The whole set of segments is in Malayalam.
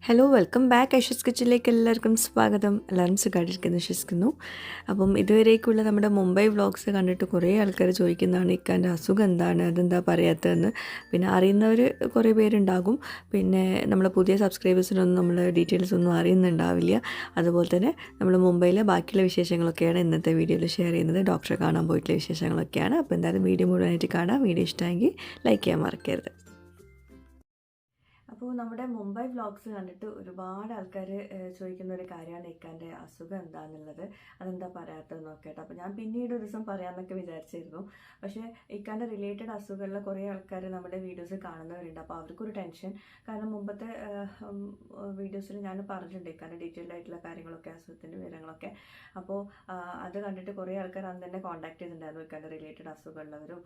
ഹലോ വെൽക്കം ബാക്ക് ഐഷസ് കിച്ചണിലേക്ക് എല്ലാവർക്കും സ്വാഗതം. എല്ലാവരും സുഖമായിട്ടിരിക്കുന്നു വിശ്വസിക്കുന്നു. അപ്പം ഇതുവരേക്കുള്ള നമ്മുടെ മുംബൈ വ്ളോഗ്സ് കണ്ടിട്ട് കുറേ ആൾക്കാർ ചോദിക്കുന്നതാണ് ഇക്കാൻ്റെ അസുഖം എന്താണ്, അതെന്താ പറയാത്തതെന്ന്. പിന്നെ അറിയുന്നവർ കുറേ പേരുണ്ടാകും. പിന്നെ നമ്മളെ പുതിയ സബ്സ്ക്രൈബേഴ്സിനൊന്നും നമ്മൾ ഡീറ്റെയിൽസ് ഒന്നും അറിയുന്നുണ്ടാവില്ല. അതുപോലെ തന്നെ നമ്മൾ മുംബൈയിലെ ബാക്കിയുള്ള വിശേഷങ്ങളൊക്കെയാണ് ഇന്നത്തെ വീഡിയോയിൽ ഷെയർ ചെയ്യുന്നത്. ഡോക്ടറെ കാണാൻ പോയിട്ടുള്ള വിശേഷങ്ങളൊക്കെയാണ്. അപ്പോൾ എന്തായാലും വീഡിയോ മുഴുവനായിട്ട് കാണാം. വീഡിയോ ഇഷ്ടമെങ്കിൽ ലൈക്ക് ചെയ്യാൻ മറക്കരുത്. അപ്പോൾ നമ്മുടെ മുംബൈ വ്ളോഗ്സ് കണ്ടിട്ട് ഒരുപാട് ആൾക്കാർ ചോദിക്കുന്ന ഒരു കാര്യമാണ് ഇക്കാൻ്റെ അസുഖം എന്താണെന്നുള്ളത്. അതെന്താ പറയാത്തതെന്ന് നോക്കട്ടെ. അപ്പോൾ ഞാൻ പിന്നീട് ഒരു ദിവസം പറയാമെന്നൊക്കെ വിചാരിച്ചിരുന്നു. പക്ഷേ ഇക്കാൻ്റെ റിലേറ്റഡ് അസുഖമുള്ള കുറേ ആൾക്കാർ നമ്മുടെ വീഡിയോസ് കാണുന്നവരുണ്ട്. അപ്പോൾ അവർക്കൊരു ടെൻഷൻ. കാരണം മുമ്പത്തെ വീഡിയോസിൽ ഞാൻ പറഞ്ഞിട്ടുണ്ട് ഇക്കാൻ്റെ ഡീറ്റെയിൽഡ് ആയിട്ടുള്ള കാര്യങ്ങളൊക്കെ, അസുഖത്തിൻ്റെ വിവരങ്ങളൊക്കെ. അപ്പോൾ അത് കണ്ടിട്ട് കുറേ ആൾക്കാർ അന്ന് തന്നെ കോൺടാക്ട് ചെയ്തിട്ടുണ്ടായിരുന്നു, ഇക്കാൻ്റെ റിലേറ്റഡ് അസുഖമുള്ളവരും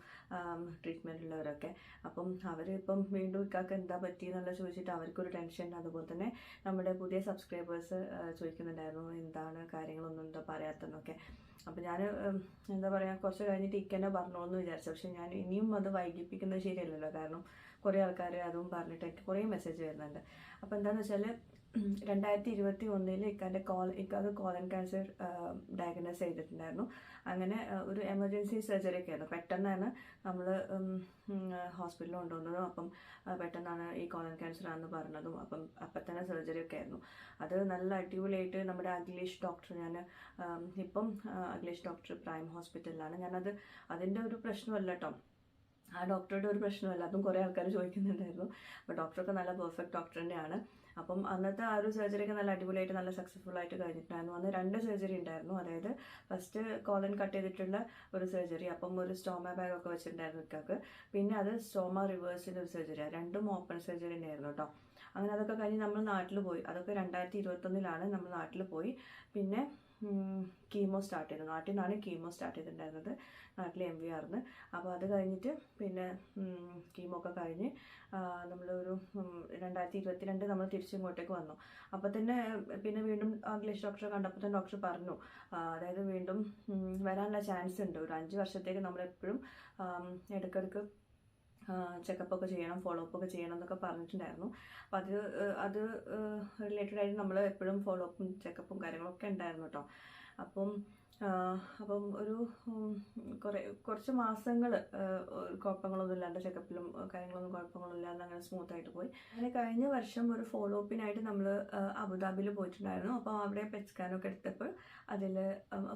ട്രീറ്റ്മെൻറ്റ് ഉള്ളവരൊക്കെ. അപ്പം അവരിപ്പം വീണ്ടും ഇക്കാക്ക് എന്താ പറ്റിയെന്നുള്ള ചോദിച്ചിട്ട് അവർക്കൊരു ടെൻഷൻ. അതുപോലെ തന്നെ നമ്മുടെ പുതിയ സബ്സ്ക്രൈബേഴ്സ് ചോദിക്കുന്നുണ്ടായിരുന്നു എന്താണ് കാര്യങ്ങളൊന്നും എന്താ പറയാത്തെന്നൊക്കെ. അപ്പോൾ ഞാൻ എന്താ പറയുക, കുറച്ച് കഴിഞ്ഞിട്ട് ഇക്കന്നെ പറഞ്ഞോന്ന് വിചാരിച്ചു. പക്ഷെ ഞാൻ ഇനിയും അത് വൈകിപ്പിക്കുന്നത് ശരിയല്ലല്ലോ. കാരണം കുറേ ആൾക്കാർ അതും പറഞ്ഞിട്ട് എനിക്ക് കുറേ മെസ്സേജ് വരുന്നുണ്ട്. അപ്പോൾ എന്താണെന്ന് വെച്ചാൽ 2021 ഇക്കാക്ക് കോളൻ ക്യാൻസർ ഡയഗ്നോസ് ചെയ്തിട്ടുണ്ടായിരുന്നു. അങ്ങനെ ഒരു എമർജൻസി സർജറി ഒക്കെ ആയിരുന്നു. പെട്ടെന്നാണ് നമ്മൾ ഹോസ്പിറ്റലിൽ കൊണ്ടുവന്നതും. അപ്പം പെട്ടെന്നാണ് ഈ കോളൻ ക്യാൻസർ ആണെന്ന് പറഞ്ഞതും. അപ്പം തന്നെ സർജറി ഒക്കെ ആയിരുന്നു. അത് നല്ല അടിപൊളിയായിട്ട് നമ്മുടെ അഖിലേഷ് ഡോക്ടർ, ഞാൻ ഇപ്പം അഖിലേഷ് ഡോക്ടർ പ്രൈം ഹോസ്പിറ്റലിലാണ്. അതിൻ്റെ ഒരു പ്രശ്നമല്ല കേട്ടോ, ആ ഡോക്ടറുടെ ഒരു പ്രശ്നമല്ല. അതും കുറേ ആൾക്കാർ ചോദിക്കുന്നുണ്ടായിരുന്നു. അപ്പോൾ ഡോക്ടറൊക്കെ നല്ല പെർഫെക്റ്റ് ഡോക്ടർ തന്നെയാണ്. അപ്പം അന്നത്തെ ആ ഒരു സർജറിയൊക്കെ നല്ല അടിപൊളിയായിട്ട് നല്ല സക്സസ്ഫുൾ ആയിട്ട് കഴിഞ്ഞിട്ടുണ്ടായിരുന്നു. അന്ന് 2 സർജറി ഉണ്ടായിരുന്നു. അതായത് ഫസ്റ്റ് കോളൻ കട്ട് ചെയ്തിട്ടുള്ള ഒരു സർജറി, അപ്പം ഒരു സ്റ്റോമ ബാഗ് ഒക്കെ വെച്ചിട്ടുണ്ടായിരുന്നു ഇക്കാക്ക്. പിന്നെ അത് സ്റ്റോമ റിവേഴ്സിൻ്റെ ഒരു സർജറിയാണ്. രണ്ടും ഓപ്പൺ സർജറി തന്നെയായിരുന്നു കേട്ടോ. അങ്ങനെ അതൊക്കെ കഴിഞ്ഞ് നമ്മൾ നാട്ടിൽ പോയി. അതൊക്കെ 2021 നമ്മൾ നാട്ടിൽ പോയി. പിന്നെ കീമോ സ്റ്റാർട്ട് ചെയ്തു. നാട്ടിൽ നിന്നാണ് കീമോ സ്റ്റാർട്ട് ചെയ്തിട്ടുണ്ടായിരുന്നത്, നാട്ടിൽ MVRന്ന്. അപ്പോൾ അത് കഴിഞ്ഞിട്ട് പിന്നെ കീമോ ഒക്കെ കഴിഞ്ഞ് നമ്മളൊരു 2022 നമ്മൾ തിരിച്ചിങ്ങോട്ടേക്ക് വന്നു. അപ്പോൾ തന്നെ പിന്നെ വീണ്ടും അഖിലേഷ് ഡോക്ടറെ കണ്ടപ്പോൾ തന്നെ ഡോക്ടർ പറഞ്ഞു, അതായത് വീണ്ടും വരാനുള്ള ചാൻസ് ഉണ്ട്. ഒരു 5 വർഷത്തേക്ക് നമ്മളെപ്പോഴും ഇടയ്ക്കിടയ്ക്ക് ചെക്കപ്പൊക്കെ ചെയ്യണം, ഫോളോ അപ്പ് ഒക്കെ ചെയ്യണം എന്നൊക്കെ പറഞ്ഞിട്ടുണ്ടായിരുന്നു. അപ്പം അത് റിലേറ്റഡ് ആയിട്ട് നമ്മൾ എപ്പോഴും ഫോളോ അപ്പും ചെക്കപ്പും കാര്യങ്ങളൊക്കെ ഉണ്ടായിരുന്നു കേട്ടോ. അപ്പം ഒരു കുറച്ച് മാസങ്ങൾ കുഴപ്പങ്ങളൊന്നും ഇല്ലാണ്ട്, ചെക്കപ്പിലും കാര്യങ്ങളൊന്നും കുഴപ്പങ്ങളൊന്നും ഇല്ലാണ്ട് അങ്ങനെ സ്മൂത്തായിട്ട് പോയി. അങ്ങനെ കഴിഞ്ഞ വർഷം ഒരു ഫോളോ അപ്പിനായിട്ട് നമ്മൾ അബുദാബിയിൽ പോയിട്ടുണ്ടായിരുന്നു. അപ്പോൾ അവിടെ പെറ്റ് സ്കാനൊക്കെ എടുത്തപ്പോൾ അതിൽ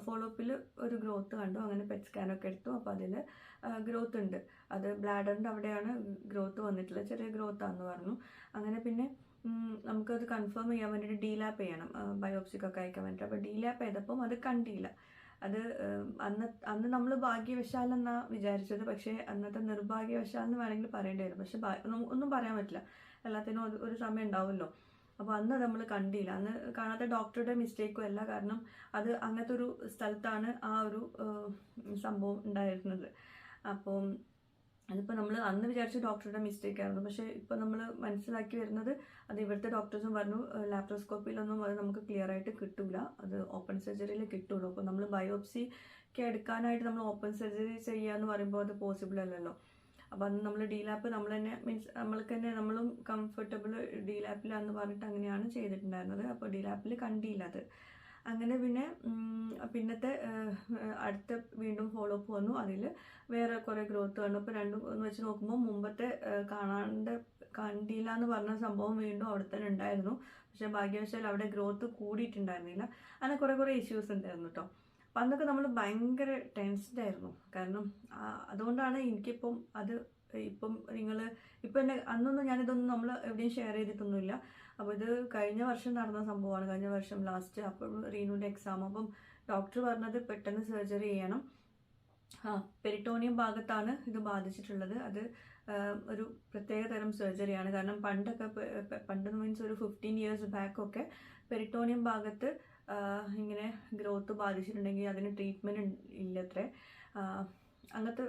ഫോളോ അപ്പിൽ ഒരു ഗ്രോത്ത് കണ്ടു. അങ്ങനെ പെറ്റ് സ്കാനൊക്കെ എടുത്തു. അപ്പോൾ അതിൽ ഗ്രോത്ത് ഉണ്ട്. അത് ബ്ലാഡറിൻ്റെ അവിടെയാണ് ഗ്രോത്ത് വന്നിട്ടുള്ളത്, ചെറിയ ഗ്രോത്താണെന്ന് പറഞ്ഞു. അങ്ങനെ പിന്നെ നമുക്കത് കൺഫേം ചെയ്യാൻ വേണ്ടിയിട്ട് ഡീലാപ്പ് ചെയ്യണം, ബയോപ്സിക്കൊക്കെ അയക്കാൻ വേണ്ടിയിട്ട്. അപ്പോൾ ഡീലാപ്പ് ചെയ്തപ്പം അത് കണ്ടില്ല. അത് അന്ന് നമ്മൾ ഭാഗ്യവശാലെന്നാണ് വിചാരിച്ചത്. പക്ഷേ അന്നത്തെ നിർഭാഗ്യവശാലെന്ന് വേണമെങ്കിൽ പറയേണ്ടി വരും. പക്ഷെ ഒന്നും പറയാൻ പറ്റില്ല, എല്ലാത്തിനും ഒരു സമയം ഉണ്ടാവുമല്ലോ. അപ്പോൾ അന്ന് നമ്മൾ കണ്ടില്ല. അന്ന് കാണാത്ത ഡോക്ടറുടെ മിസ്റ്റേക്കും അല്ല, കാരണം അത് അങ്ങനത്തെ ഒരു സ്ഥലത്താണ് ആ ഒരു സംഭവം ഉണ്ടായിരുന്നത്. അപ്പം അതിപ്പോൾ നമ്മൾ അന്ന് വിചാരിച്ച ഡോക്ടറുടെ മിസ്റ്റേക്ക് ആയിരുന്നു. പക്ഷേ ഇപ്പോൾ നമ്മൾ മനസ്സിലാക്കി വരുന്നത്, അത് ഇവിടുത്തെ ഡോക്ടേഴ്സും പറഞ്ഞു, ലാപ്രോസ്കോപ്പിയിലൊന്നും അത് നമുക്ക് ക്ലിയർ ആയിട്ട് കിട്ടില്ല, അത് ഓപ്പൺ സർജറിയിൽ കിട്ടുള്ളൂ. അപ്പോൾ നമ്മൾ ബയോപ്സിക്ക് എടുക്കാനായിട്ട് നമ്മൾ ഓപ്പൺ സർജറി ചെയ്യുക എന്ന് പറയുമ്പോൾ അത് പോസിബിൾ അല്ലല്ലോ. അപ്പോൾ അന്ന് നമ്മൾ ഡീലാപ്പ് നമ്മൾ തന്നെ നമ്മൾക്ക് തന്നെ നമ്മളും കംഫർട്ടബിൾ ഡീലാപ്പിലാന്ന് പറഞ്ഞിട്ട് അങ്ങനെയാണ് ചെയ്തിട്ടുണ്ടായിരുന്നത്. അപ്പോൾ ഡീലാപ്പിൽ കണ്ടില്ല അത്. അങ്ങനെ പിന്നെ പിന്നത്തെ അടുത്ത വീണ്ടും ഫോളോ അപ്പ് വന്നു. അതിൽ വേറെ കുറേ ഗ്രോത്ത് കണ്ടു. അപ്പോൾ രണ്ടും ഒന്ന് വെച്ച് നോക്കുമ്പോൾ മുമ്പത്തെ കണ്ടില്ല എന്ന് പറഞ്ഞ സംഭവം വീണ്ടും അവിടെ തന്നെ ഉണ്ടായിരുന്നു. പക്ഷേ ഭാഗ്യവശാൽ അവിടെ ഗ്രോത്ത് കൂടിയിട്ടുണ്ടായിരുന്നില്ല. അങ്ങനെ കുറേ ഇഷ്യൂസ് ഉണ്ടായിരുന്നു കേട്ടോ. അപ്പം അന്നൊക്കെ നമ്മൾ ഭയങ്കര ടെൻസ്ഡായിരുന്നു. കാരണം അതുകൊണ്ടാണ് എനിക്കിപ്പം ഇപ്പം എന്നെ അന്നൊന്നും ഞാനിതൊന്നും നമ്മൾ എവിടെയും ഷെയർ ചെയ്തിട്ടൊന്നുമില്ല. അപ്പോൾ ഇത് കഴിഞ്ഞ വർഷം നടന്ന സംഭവമാണ്, കഴിഞ്ഞ വർഷം ലാസ്റ്റ്. അപ്പോൾ റീനുവിൻ്റെ എക്സാം. അപ്പം ഡോക്ടർ പറഞ്ഞത് പെട്ടെന്ന് സർജറി ചെയ്യണം. പെരിട്ടോണിയം ഭാഗത്താണ് ഇത് ബാധിച്ചിട്ടുള്ളത്. അത് ഒരു പ്രത്യേക തരം സർജറിയാണ്. കാരണം പണ്ട് മീൻസ് ഒരു 15 years ബാക്കൊക്കെ പെരിട്ടോണിയം ഭാഗത്ത് ഇങ്ങനെ ഗ്രോത്ത് ബാധിച്ചിട്ടുണ്ടെങ്കിൽ അതിന് ട്രീറ്റ്മെൻറ്റ് ഇല്ലത്രേ. അങ്ങനത്തെ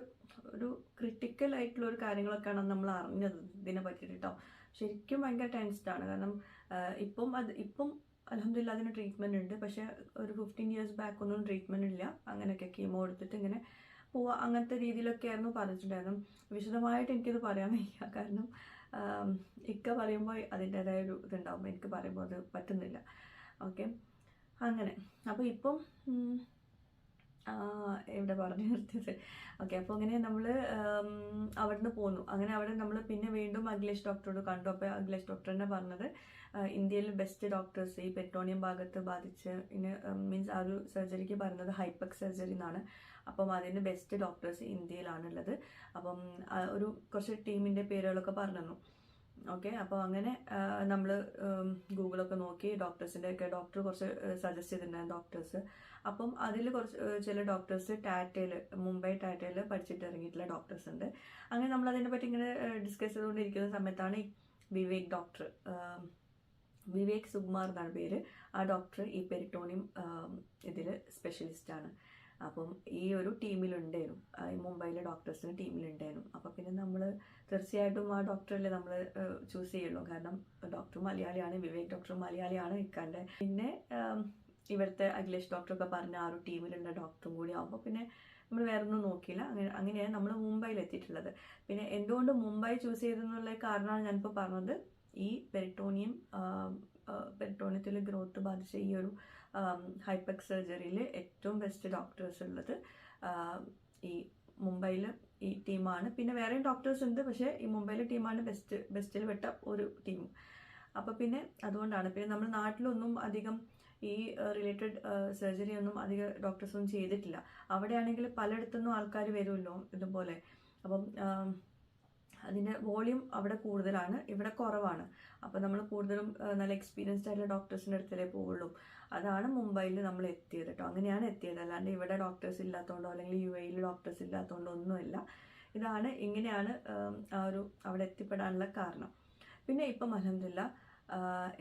ഒരു ക്രിട്ടിക്കൽ ആയിട്ടുള്ള ഒരു കാര്യങ്ങളൊക്കെയാണ് നമ്മൾ അറിഞ്ഞത് ഇതിനെ പറ്റിയിട്ട് കേട്ടോ. ശരിക്കും ഭയങ്കര ടെൻസ്ഡാണ്. കാരണം ഇപ്പം അൽഹംദുലില്ലാ അതിന് ട്രീറ്റ്മെൻറ്റ് ഉണ്ട്. പക്ഷേ ഒരു 15 years ബാക്ക് ഒന്നും ട്രീറ്റ്മെൻറ്റ് ഇല്ല. അങ്ങനെയൊക്കെ കീമോ എടുത്തിട്ട് ഇങ്ങനെ പോവുക, അങ്ങനത്തെ രീതിയിലൊക്കെ ആയിരുന്നു പറഞ്ഞിട്ടുണ്ടായിരുന്നു. വിശദമായിട്ട് എനിക്കിത് പറയാൻ വയ്യ, കാരണം ഇക്ക പറയുമ്പോൾ അതിൻ്റേതായ ഒരു ഇതുണ്ടാവും, എനിക്ക് പറയുമ്പോൾ അത് പറ്റുന്നില്ല. ഓക്കെ, അങ്ങനെ. അപ്പോൾ ഇപ്പം എവിടെ പറഞ്ഞു നിർത്തിയത്? ഓക്കെ, അപ്പോൾ അങ്ങനെ നമ്മൾ അവിടെ നിന്ന് പോന്നു. അങ്ങനെ അവിടെ നമ്മൾ പിന്നെ വീണ്ടും അഖിലേഷ് ഡോക്ടറോട് കണ്ടു. അപ്പോൾ അഖിലേഷ് ഡോക്ടർ തന്നെ പറഞ്ഞത് ഇന്ത്യയിൽ ബെസ്റ്റ് ഡോക്ടേഴ്സ് ഈ പെട്രോണിയം ഭാഗത്ത് ബാധിച്ച് മീൻസ് ആ ഒരു സർജറിക്ക് പറയുന്നത് ഹൈപ്പക് സർജറി എന്നാണ്. അപ്പം അതിന് ബെസ്റ്റ് ഡോക്ടേഴ്സ് ഇന്ത്യയിലാണുള്ളത്. അപ്പം ഒരു കുറച്ച് ടീമിൻ്റെ പേരുകളൊക്കെ പറഞ്ഞു. ഓക്കെ, അപ്പോൾ അങ്ങനെ നമ്മൾ ഗൂഗിളൊക്കെ നോക്കി ഡോക്ടേഴ്സിൻ്റെ ഒക്കെ ഡോക്ടർ കുറച്ച് സജസ്റ്റ് ചെയ്തിട്ടുണ്ടായിരുന്നു ഡോക്ടേഴ്സ്. അപ്പം അതിൽ കുറച്ച് ചില ഡോക്ടേഴ്സ് മുംബൈ ടാറ്റയിൽ പഠിച്ചിട്ട് ഇറങ്ങിയിട്ടുള്ള ഡോക്ടേഴ്സ് ഉണ്ട്. അങ്ങനെ നമ്മൾ അതിനെ പറ്റി ഇങ്ങനെ ഡിസ്കസ് ചെയ്തുകൊണ്ടിരിക്കുന്ന സമയത്താണ് ഈ വിവേക് സുകുമാർ എന്നാണ് പേര്. ആ ഡോക്ടർ ഈ പെരിട്ടോണിയം ഇതിൽ സ്പെഷ്യലിസ്റ്റാണ്. അപ്പം ഈ ഒരു ടീമിലുണ്ടായിരുന്നു, ഈ മുംബൈയിലെ ഡോക്ടേഴ്സിന് ടീമിലുണ്ടായിരുന്നു. അപ്പം പിന്നെ നമ്മൾ തീർച്ചയായിട്ടും ആ ഡോക്ടറല്ലേ നമ്മൾ ചൂസ് ചെയ്യുള്ളൂ. കാരണം ഡോക്ടർ മലയാളിയാണ്, വിവേക് ഡോക്ടർ മലയാളിയാണ് ഇക്കാൻ്റെ. പിന്നെ ഇവിടുത്തെ അഖിലേഷ് ഡോക്ടറൊക്കെ പറഞ്ഞ ആ ഒരു ടീമിലുള്ള ഡോക്ടറും കൂടി ആകുമ്പോൾ പിന്നെ നമ്മൾ വേറെ ഒന്നും നോക്കിയില്ല. അങ്ങനെയാണ് നമ്മൾ മുംബൈയിൽ എത്തിയിട്ടുള്ളത്. പിന്നെ എന്തുകൊണ്ട് മുംബൈ ചൂസ് ചെയ്തെന്നുള്ള കാരണമാണ് ഞാനിപ്പോൾ പറഞ്ഞത്. ഈ പെരിട്ടോണിയത്തിൽ ഗ്രോത്ത് ബാധിച്ച ഈ ഒരു ഹൈപ്പക് സർജറിയിൽ ഏറ്റവും ബെസ്റ്റ് ഡോക്ടേഴ്സ് ഉള്ളത് ഈ മുംബൈയിൽ ഈ ടീമാണ്. പിന്നെ വേറെയും ഡോക്ടേഴ്സ് ഉണ്ട്, പക്ഷേ ഈ മുംബൈയിലെ ടീമാണ് ബെസ്റ്റിൽ പെട്ട ഒരു ടീം. അപ്പോൾ പിന്നെ അതുകൊണ്ടാണ്. പിന്നെ നമ്മൾ നാട്ടിലൊന്നും അധികം ഈ റിലേറ്റഡ് സർജറി ഒന്നും അധികം ഡോക്ടേഴ്സൊന്നും ചെയ്തിട്ടില്ല. അവിടെയാണെങ്കിൽ പലയിടത്തുനിന്നും ആൾക്കാർ വരുമല്ലോ ഇതുപോലെ. അപ്പം അതിൻ്റെ വോളിയം അവിടെ കൂടുതലാണ്, ഇവിടെ കുറവാണ്. അപ്പോൾ നമ്മൾ കൂടുതലും നല്ല എക്സ്പീരിയൻസ്ഡ് ആയിട്ടുള്ള ഡോക്ടേഴ്സിൻ്റെ അടുത്തല്ലേ പോവുള്ളൂ. അതാണ് മുംബൈയിൽ നമ്മൾ എത്തിയത് കേട്ടോ. അങ്ങനെയാണ് എത്തിയത്, അല്ലാണ്ട് ഇവിടെ ഡോക്ടേഴ്സ് ഇല്ലാത്തതുകൊണ്ടോ അല്ലെങ്കിൽ UAE ഡോക്ടേഴ്സ് ഇല്ലാത്തതുകൊണ്ടോ ഒന്നുമില്ല. ഇങ്ങനെയാണ് ആ ഒരു അവിടെ എത്തിപ്പെടാനുള്ള കാരണം. പിന്നെ ഇപ്പം അൽഹംദുലില്ലാ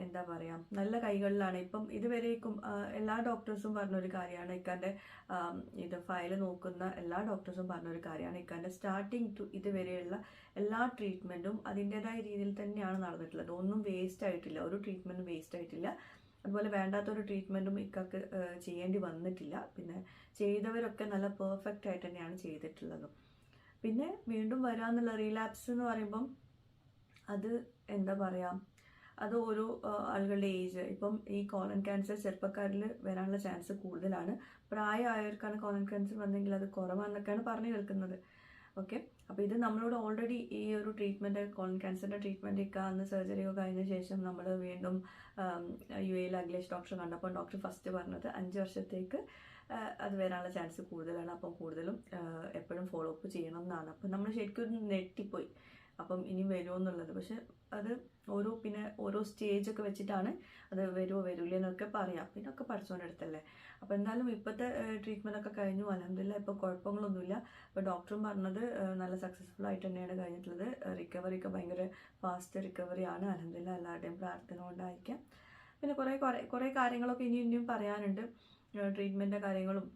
എന്താ പറയുക, നല്ല കൈകളിലാണ്. ഇപ്പം ഇതുവരേക്കും എല്ലാ ഡോക്ടേഴ്സും പറഞ്ഞൊരു കാര്യമാണ്, ഇക്കാൻ്റെ ഇത് ഫയൽ നോക്കുന്ന എല്ലാ ഡോക്ടേഴ്സും പറഞ്ഞൊരു കാര്യമാണ്, ഇക്കാൻ്റെ സ്റ്റാർട്ടിങ് ടു ഇതുവരെയുള്ള എല്ലാ ട്രീറ്റ്മെൻറ്റും അതിൻ്റെതായ രീതിയിൽ തന്നെയാണ് നടന്നിട്ടുള്ളത്. ഒന്നും വേസ്റ്റ് ആയിട്ടില്ല, ഒരു ട്രീറ്റ്മെൻറ്റും വേസ്റ്റ് ആയിട്ടില്ല. അതുപോലെ വേണ്ടാത്തൊരു ട്രീറ്റ്മെൻറ്റും ഇക്കാക്ക് ചെയ്യേണ്ടി വന്നിട്ടില്ല. പിന്നെ ചെയ്തവരൊക്കെ നല്ല പെർഫെക്റ്റ് ആയിട്ട് തന്നെയാണ് ചെയ്തിട്ടുള്ളത്. പിന്നെ വീണ്ടും വരാമെന്നുള്ള റീലാപ്സ് എന്ന് പറയുമ്പം അത് എന്താ പറയുക, അത് ഓരോ ആളുകളുടെ ഏജ്. ഇപ്പം ഈ കോളൻ ക്യാൻസർ ചെറുപ്പക്കാരിൽ വരാനുള്ള ചാൻസ് കൂടുതലാണ്. പ്രായമായവർക്കാണ് കോളൻ ക്യാൻസർ വന്നെങ്കിൽ അത് കുറവാണെന്നൊക്കെയാണ് പറഞ്ഞു കേൾക്കുന്നത്. ഓക്കെ, അപ്പോൾ ഇത് നമ്മളോട് ഓൾറെഡി ഈ ഒരു ട്രീറ്റ്മെൻറ്റ്, കോളൻ ക്യാൻസറിൻ്റെ ട്രീറ്റ്മെൻറ്റ് ഒക്കെ അന്ന് സർജറി ഒക്കെ കഴിഞ്ഞ ശേഷം നമ്മൾ വീണ്ടും UAE അഖിലേഷ് ഡോക്ടർ കണ്ടപ്പോൾ ഡോക്ടർ ഫസ്റ്റ് പറഞ്ഞത് 5 വർഷത്തേക്ക് അത് വരാനുള്ള ചാൻസ് കൂടുതലാണ്. അപ്പം കൂടുതലും എപ്പോഴും ഫോളോ അപ്പ് ചെയ്യണം എന്നാണ്. അപ്പം നമ്മൾ ശരിക്കും നെട്ടിപ്പോയി, അപ്പം ഇനി വരുമോ എന്നുള്ളത്. പക്ഷെ അത് ഓരോ സ്റ്റേജൊക്കെ വെച്ചിട്ടാണ് അത് വരുമോ വരില്ല എന്നൊക്കെ പറയാം. പിന്നെ ഒക്കെ പഠിച്ചോൻ്റെ അടുത്തല്ലേ. അപ്പോൾ എന്തായാലും ഇപ്പോഴത്തെ ട്രീറ്റ്മെൻ്റ് ഒക്കെ കഴിഞ്ഞു, അൽഹംദുലില്ലാ ഇപ്പോൾ കുഴപ്പങ്ങളൊന്നുമില്ല. ഇപ്പോൾ ഡോക്ടറും പറഞ്ഞത് നല്ല സക്സസ്ഫുൾ ആയിട്ട് തന്നെയാണ് കഴിഞ്ഞിട്ടുള്ളത്. റിക്കവറി ഒക്കെ ഭയങ്കര ഫാസ്റ്റ് റിക്കവറിയാണ്, അൽഹംദുലില്ലാ. എല്ലാവരുടെയും പ്രാർത്ഥന കൊണ്ടായിരിക്കാം. പിന്നെ കുറേ കാര്യങ്ങളൊക്കെ ഇനിയും പറയാനുണ്ട്, ട്രീറ്റ്മെൻറ്റിൻ്റെ കാര്യങ്ങളും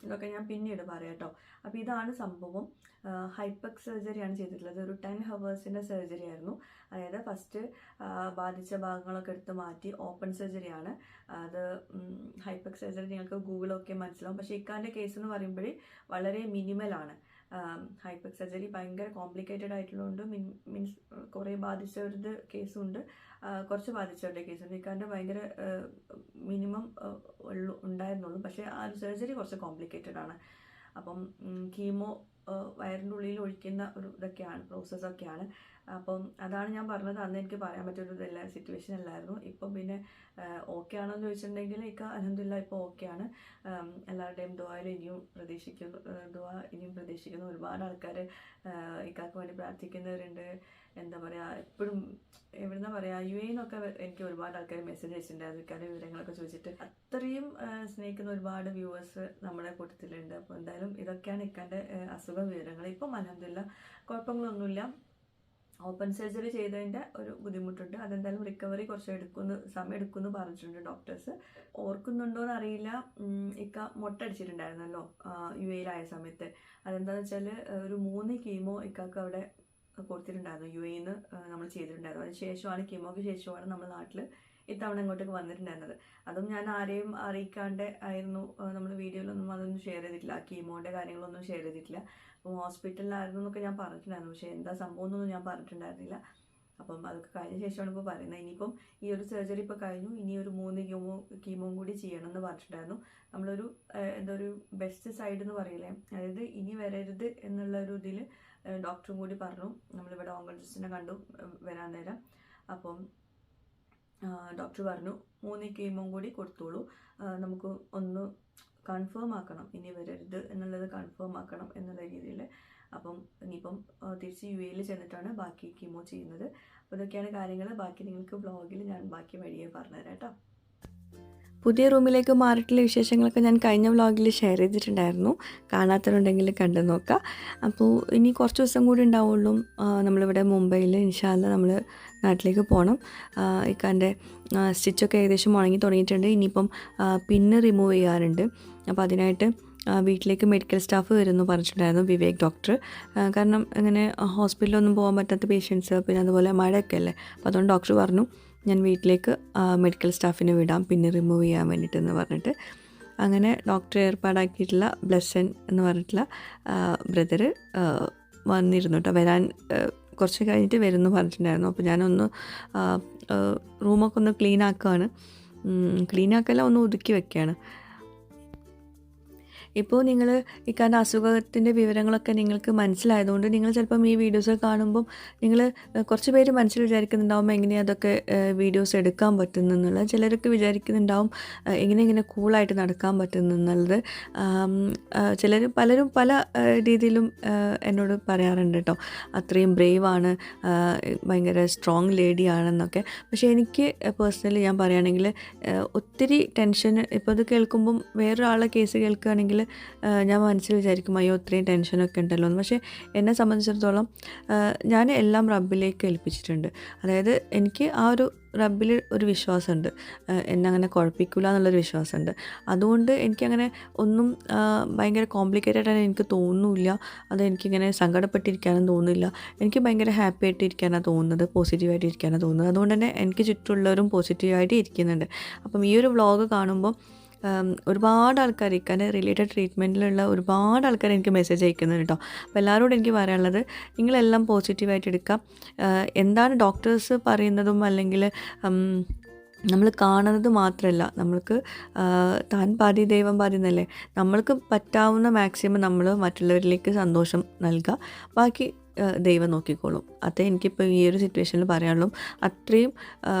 ഇതൊക്കെ ഞാൻ പിന്നീട് പറയാം കേട്ടോ. അപ്പോൾ ഇതാണ് സംഭവം. ഹൈപ്പക് സർജറിയാണ് ചെയ്തിട്ടുള്ളത്. ഒരു 10 ഹവേഴ്സിൻ്റെ സർജറി ആയിരുന്നു. അതായത് ഫസ്റ്റ് ബാധിച്ച ഭാഗങ്ങളൊക്കെ എടുത്ത് മാറ്റി ഓപ്പൺ സർജറിയാണ്. അത് ഹൈപ്പക് സർജറി നിങ്ങൾക്ക് ഗൂഗിളൊക്കെ മനസ്സിലാവും. പക്ഷേ ഇക്കാൻ്റെ കേസ് എന്ന് പറയുമ്പോൾ വളരെ മിനിമലാണ്. ഹൈപ്പക് സർജറി ഭയങ്കര കോംപ്ലിക്കേറ്റഡ് ആയിട്ടുള്ളതുകൊണ്ട് മീൻസ് കുറേ ബാധിച്ചവരുടെ കേസുണ്ട്, കുറച്ച് ബാധിച്ചവരുടെ കേസുണ്ട്. ഇക്കാൻ്റെ ഭയങ്കര മിനിമം ഉണ്ടായിരുന്നുള്ളൂ. പക്ഷേ ആ ഒരു സർജറി കുറച്ച് കോംപ്ലിക്കേറ്റഡ് ആണ്. അപ്പം കീമോ വയറിൻ്റെ ഉള്ളിൽ ഒഴിക്കുന്ന ഒരു പ്രോസസ്സൊക്കെയാണ്. അപ്പം അതാണ് ഞാൻ പറഞ്ഞത്, അന്ന് എനിക്ക് പറയാൻ പറ്റിയൊരു സിറ്റുവേഷൻ അല്ലായിരുന്നു. ഇപ്പം പിന്നെ ഓക്കെ ആണോ എന്ന് ചോദിച്ചിട്ടുണ്ടെങ്കിൽ അൽഹംദുലില്ലാ ഇപ്പോൾ ഓക്കെയാണ്. എല്ലാവരുടെയും ദുആയിൽ ഇനിയും പ്രതീക്ഷിക്കുന്നു. ഒരുപാട് ആൾക്കാർ ഇക്കാക്ക് വേണ്ടി പ്രാർത്ഥിക്കുന്നവരുണ്ട്. എന്താ പറയുക, എപ്പോഴും എവിടുന്നാ പറയുക, UAE എന്നൊക്കെ എനിക്ക് ഒരുപാട് ആൾക്കാർ മെസ്സേജ് അയച്ചിട്ടുണ്ടായിരുന്നു ഇക്കാൻ്റെ വിവരങ്ങളൊക്കെ ചോദിച്ചിട്ട്. അത്രയും സ്നേഹിക്കുന്ന ഒരുപാട് വ്യൂവേഴ്സ് നമ്മുടെ കൂട്ടത്തിലുണ്ട്. അപ്പോൾ എന്തായാലും ഇതൊക്കെയാണ് ഇക്കാൻ്റെ അസുഖ വിവരങ്ങൾ. ഇപ്പം അൽഹംദുലില്ലാ കുഴപ്പങ്ങളൊന്നുമില്ല. ഓപ്പൺ സർജറി ചെയ്തതിൻ്റെ ഒരു ബുദ്ധിമുട്ടുണ്ട്. അതെന്തായാലും റിക്കവറി കുറച്ച് സമയം എടുക്കുമെന്ന് പറഞ്ഞിട്ടുണ്ട് ഡോക്ടേഴ്സ്. ഓർക്കുന്നുണ്ടോയെന്ന് അറിയില്ല, ഇക്ക മൊട്ടടിച്ചിട്ടുണ്ടായിരുന്നല്ലോ UAE സമയത്ത്. അതെന്താണെന്ന് വെച്ചാൽ ഒരു 3 കീമോ ഇക്കാക്ക് അവിടെ കൊടുത്തിട്ടുണ്ടായിരുന്നു. UAE നമ്മൾ ചെയ്തിട്ടുണ്ടായിരുന്നു. അതിന് ശേഷമാണ്, കീമോയ്ക്ക് ശേഷമാണ് നമ്മൾ നാട്ടിൽ ഇത്തവണ ഇങ്ങോട്ടേക്ക് വന്നിട്ടുണ്ടായിരുന്നത്. അതും ഞാൻ ആരെയും അറിയിക്കാണ്ട് ആയിരുന്നു. നമ്മൾ വീഡിയോയിലൊന്നും അതൊന്നും ഷെയർ ചെയ്തിട്ടില്ല, കീമോൻ്റെ കാര്യങ്ങളൊന്നും ഷെയർ ചെയ്തിട്ടില്ല. അപ്പം ഹോസ്പിറ്റലിലായിരുന്നു എന്നൊക്കെ ഞാൻ പറഞ്ഞിട്ടുണ്ടായിരുന്നു, പക്ഷേ എന്താ സംഭവം എന്നൊന്നും ഞാൻ പറഞ്ഞിട്ടുണ്ടായിരുന്നില്ല. അപ്പം അതൊക്കെ കഴിഞ്ഞ ശേഷമാണ് ഇപ്പോൾ പറയുന്നത്. ഇനിയിപ്പം ഈ ഒരു സർജറി ഇപ്പോൾ കഴിഞ്ഞു, ഇനി ഒരു 3 കീമോ കൂടി ചെയ്യണം എന്ന് പറഞ്ഞിട്ടുണ്ടായിരുന്നു. നമ്മളൊരു എന്താ ഒരു ബെസ്റ്റ് സൈഡ് എന്ന് പറയില്ലേ, അതായത് ഇനി വരരുത് എന്നുള്ള ഒരു ഇതിൽ ഡോക്ടറും കൂടി പറഞ്ഞു. നമ്മളിവിടെ ഓങ്കോളജിസ്റ്റിനെ കണ്ടു വരാൻ നേരം. അപ്പം ഡോക്ടർ പറഞ്ഞു 3 കീമോ കൂടി കൊടുത്തോളൂ, നമുക്ക് ഒന്ന് കൺഫേം ആക്കണം, ഇനി വരരുത് എന്നുള്ളത് കൺഫേം ആക്കണം എന്നുള്ള രീതിയിൽ. അപ്പം ഇനിയിപ്പം തിരിച്ച് UAE ചെന്നിട്ടാണ് ബാക്കി കീമോ ചെയ്യുന്നത്. അപ്പോൾ ഇതൊക്കെയാണ് കാര്യങ്ങൾ. ബാക്കി നിങ്ങൾക്ക് വ്ളോഗിൽ ഞാൻ ബാക്കി വഴിയെ പറഞ്ഞുതരാം കേട്ടോ. പുതിയ റൂമിലേക്ക് മാറിയിട്ടുള്ള വിശേഷങ്ങളൊക്കെ ഞാൻ കഴിഞ്ഞ വ്ളോഗിൽ ഷെയർ ചെയ്തിട്ടുണ്ടായിരുന്നു. കാണാത്തവരുണ്ടെങ്കിൽ കണ്ടു നോക്കാം. അപ്പോൾ ഇനി കുറച്ച് ദിവസം കൂടി ഉണ്ടാവുള്ളൂ നമ്മളിവിടെ മുംബൈയിൽ. ഇൻഷാ അല്ലാ നമ്മൾ നാട്ടിലേക്ക് പോകണം. ഇക്കാൻ്റെ സ്റ്റിച്ചൊക്കെ ഏകദേശം ഉണങ്ങി തുടങ്ങിയിട്ടുണ്ട്. ഇനിയിപ്പം പിന്ന് റിമൂവ് ചെയ്യാറുണ്ട്. അപ്പോൾ അതിനായിട്ട് വീട്ടിലേക്ക് മെഡിക്കൽ സ്റ്റാഫ് വരുന്നു പറഞ്ഞിട്ടുണ്ടായിരുന്നു, വിവേക് ഡോക്ടർ. കാരണം അങ്ങനെ ഹോസ്പിറ്റലിലൊന്നും പോകാൻ പറ്റാത്ത പേഷ്യൻസ്, പിന്നെ അതുപോലെ മഴയൊക്കെ അല്ലേ, അപ്പോൾ അതുകൊണ്ട് ഡോക്ടർ പറഞ്ഞു ഞാൻ വീട്ടിലേക്ക് മെഡിക്കൽ സ്റ്റാഫിനെ വിടാം പിന്നെ റിമൂവ് ചെയ്യാൻ വേണ്ടിയിട്ടെന്ന് പറഞ്ഞിട്ട്. അങ്ങനെ ഡോക്ടർ ഏർപ്പാടാക്കിയിട്ടുള്ള ബ്ലെസ്സൻ എന്ന് പറഞ്ഞിട്ടുള്ള ബ്രദർ വന്നിരുന്നു കേട്ടോ. വരാൻ കുറച്ച് കഴിഞ്ഞിട്ട് വരുന്നു പറഞ്ഞിട്ടുണ്ടായിരുന്നു. അപ്പോൾ ഞാനൊന്ന് റൂമൊക്കെ ഒന്ന് ക്ലീൻ ആക്കുകയാണ്. ക്ലീൻ ആക്കല്ല, ഒന്ന് ഒതുക്കി വെക്കുകയാണ്. ഇപ്പോൾ നിങ്ങൾ ഇക്കാൻ്റെ അസുഖത്തിൻ്റെ വിവരങ്ങളൊക്കെ നിങ്ങൾക്ക് മനസ്സിലായതുകൊണ്ട് നിങ്ങൾ ചിലപ്പം ഈ വീഡിയോസ് കാണുമ്പം നിങ്ങൾ കുറച്ച് പേര് മനസ്സിൽ വിചാരിക്കുന്നുണ്ടാവും എങ്ങനെയാണ് അതൊക്കെ വീഡിയോസ് എടുക്കാൻ പറ്റുന്നെന്നുള്ളത്. ചിലരൊക്കെ വിചാരിക്കുന്നുണ്ടാവും എങ്ങനെ കൂളായിട്ട് നടക്കാൻ പറ്റുന്നെന്നുള്ളത്. പലരും പല രീതിയിലും എന്നോട് പറയാറുണ്ട് കേട്ടോ, അത്രയും ബ്രേവാണ്, ഭയങ്കര സ്ട്രോങ് ലേഡിയാണെന്നൊക്കെ. പക്ഷേ എനിക്ക് പേഴ്സണലി ഞാൻ പറയുകയാണെങ്കിൽ ഒത്തിരി ടെൻഷൻ, ഇപ്പോൾ ഇത് കേൾക്കുമ്പം വേറൊരാളെ കേസ് കേൾക്കുകയാണെങ്കിൽ ഞാൻ മനസ്സിൽ വിചാരിക്കും അയ്യോ ഇത്രയും ടെൻഷനൊക്കെ ഉണ്ടല്ലോ എന്ന്. പക്ഷേ എന്നെ സംബന്ധിച്ചിടത്തോളം ഞാൻ എല്ലാം റബ്ബിലേക്ക് ഏൽപ്പിച്ചിട്ടുണ്ട്. അതായത് എനിക്ക് ആ ഒരു റബ്ബിൽ ഒരു വിശ്വാസമുണ്ട്, എന്നെ അങ്ങനെ കുഴപ്പിക്കില്ല എന്നുള്ളൊരു വിശ്വാസമുണ്ട്. അതുകൊണ്ട് എനിക്കങ്ങനെ ഒന്നും ഭയങ്കര കോംപ്ലിക്കേറ്റഡ് ആയിട്ട് എനിക്ക് തോന്നുന്നില്ല. അതെനിക്കിങ്ങനെ സങ്കടപ്പെട്ടിരിക്കാനും തോന്നുന്നില്ല. എനിക്ക് ഭയങ്കര ഹാപ്പി ആയിട്ട് ഇരിക്കാനാണ് തോന്നുന്നത്, പോസിറ്റീവായിട്ട് ഇരിക്കാനാണ് തോന്നുന്നത്. അതുകൊണ്ട് തന്നെ എനിക്ക് ചുറ്റുമുള്ളവരും പോസിറ്റീവായിട്ട് ഇരിക്കുന്നുണ്ട്. അപ്പം ഈ ഒരു വ്ളോഗ് കാണുമ്പോൾ ഒരുപാട് ആൾക്കാർ ഇക്കാൻ്റെ റിലേറ്റഡ് ട്രീറ്റ്മെൻറ്റിലുള്ള ഒരുപാട് ആൾക്കാർ എനിക്ക് മെസ്സേജ് അയക്കുന്നുണ്ട് കേട്ടോ. അപ്പോൾ എല്ലാവരോടും എനിക്ക് പറയാനുള്ളത്, നിങ്ങളെല്ലാം പോസിറ്റീവായിട്ട് എടുക്കാം. എന്താണ് ഡോക്ടേഴ്സ് പറയുന്നതും അല്ലെങ്കിൽ നമ്മൾ കാണുന്നത് മാത്രമല്ല, നമ്മൾക്ക് താൻ പാതി ദൈവം പാതി എന്നല്ലേ, നമ്മൾക്ക് പറ്റാവുന്ന മാക്സിമം നമ്മൾ മറ്റുള്ളവരിലേക്ക് സന്തോഷം നൽകുക, ബാക്കി ദൈവം നോക്കിക്കോളും. അതേ എനിക്കിപ്പോൾ ഈ ഒരു സിറ്റുവേഷനിൽ പറയാനുള്ളൂ. അത്രയും